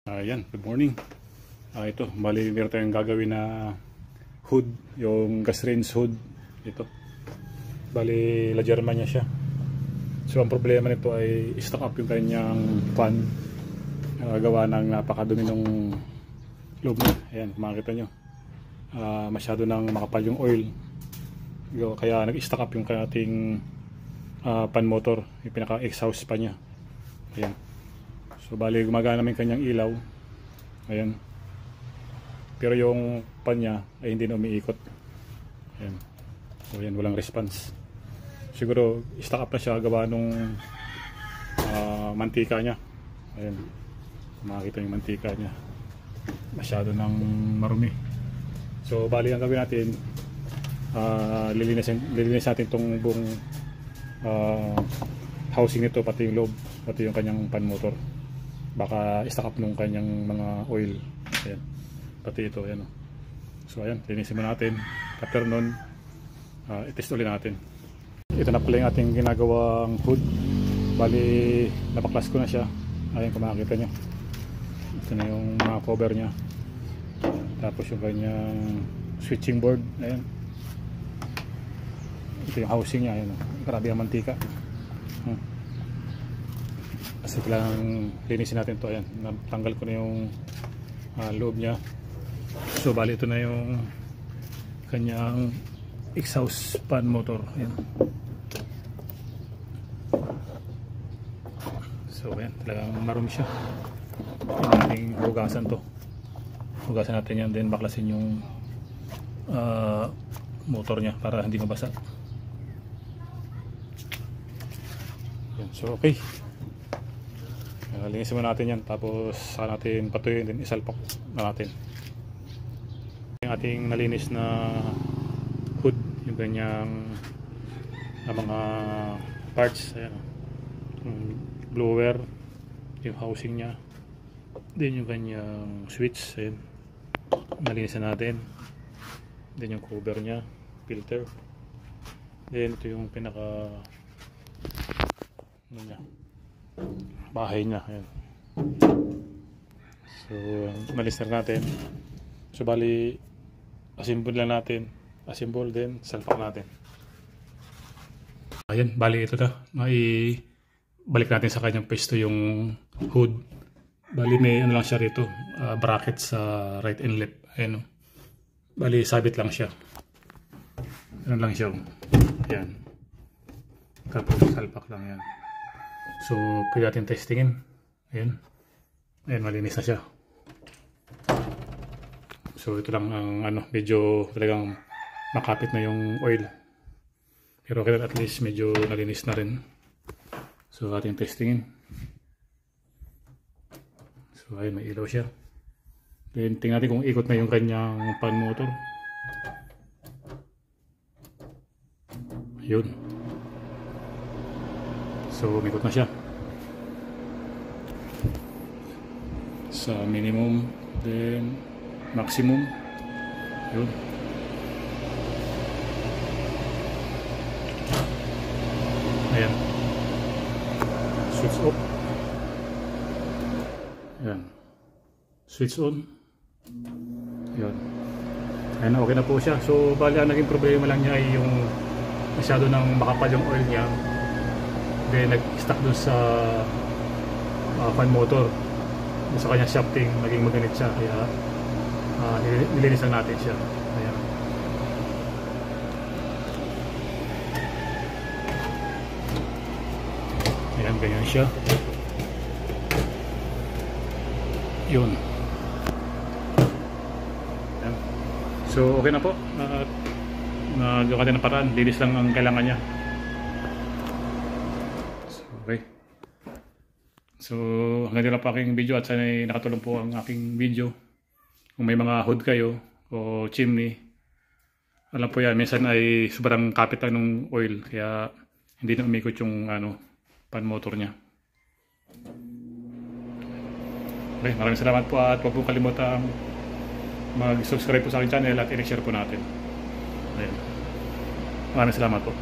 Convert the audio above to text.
Ayan, good morning. Ito, bali meron tayong gagawin na hood, yung gas range hood. Ito, bali la Germania siya. So ang problema nito ay stock up yung kanyang fan. Gawa ng napakadumi ng loob niya. Ayan, makikita nyo. Masyado nang makapal yung oil. Kaya nag-stock up yung ating fan motor, yung pinaka-exhaust pa niya. Ayan. So bali gumagana naman kanyang ilaw. Ayan. Pero yung pan niya ay hindi na umiikot. Ayan. So ayan, walang response. Siguro stock up na siya gawa nung mantika niya. Ayan. Makikita yung mantika niya. Masyado nang marumi. So bali ang gawin natin, lilinisin natin itong buong housing nito, pati yung loob, pati yung kanyang pan motor. Baka stock up nung kanyang mga oil. Ayan. Pati ito, ayan. So ayan, linisin mo natin. After nun, itest ulit natin. Ito na pala yung ating ginagawang hood. Bali, napaklas ko na siya. Ayan, kung makikita nyo. Ito na yung mga cover nya. Tapos yung kanyang switching board. Ayan. Ito yung housing nya. Ayan. Grabe ang mantika. Kasi kailangan linisin natin to. Ayan, natanggal ko na yung loob nya. So bali ito na yung kanyang exhaust fan motor. Ayan. So ayan, talagang marumi siya. Ayan, ating hugasan to. Hugasan natin yan, then baklasin yung motor nya para hindi mabasa. Ayan, so okay, linisin mo natin yan, tapos saka natin patuyuin, din isalpak na natin yung ating nalinis na hood, yung ganyang mga parts. Ayan, yung blower, yung housing nya, din yung ganyang switch. Ayan, nalinisan natin, din yung cover nya, filter, then ito yung pinaka bahay niya. Ayan. So malister natin. So bali assemble lang natin, assemble din salpak natin. Ayan, bali ito na, balik natin sa kanyang pwesto yung hood. Bali may ano lang siya rito, bracket sa right and left. Ayan, bali sabit lang siya, ano lang siya. Ayan, tapos salpak lang yan. So pwede natin testingin. Ayan. Ayan, malinis na siya. So ito lang ang medyo talagang makapit na yung oil. Pero okay, at least medyo nalinis na rin. So ating testingin. So ayun, may ilaw siya. Then tingnan natin kung ikot na yung kanyang fan motor. Ayun. So umikot na siya sa minimum, then maximum. Yun. Ayan, switch off. Ayan, switch on. Ayan. Ayan, okay na po siya. So bali ang naging problema lang niya ay yung masyado nang makapal yung oil niya. Then nag-stuck dun sa fan motor, dun sa kanyang shafting, naging maganit siya, kaya nilinisan natin siya. Ayan. Ayan, ganyan siya. Yun. Ayan. So okay na po, nagawa natin ng paraan, linis lang ang kailangan niya. Okay. So hanggang dito lang po aking video, at sana ay nakatulong po ang aking video. Kung may mga hood kayo o chimney, alam po yan, minsan ay sobrang kapit lang ng oil, kaya hindi na umikot yung pan motor nya. Okay, maraming salamat po, at huwag po kalimutan mag-subscribe po sa aking channel at i-share po natin. Ayan. Maraming salamat po.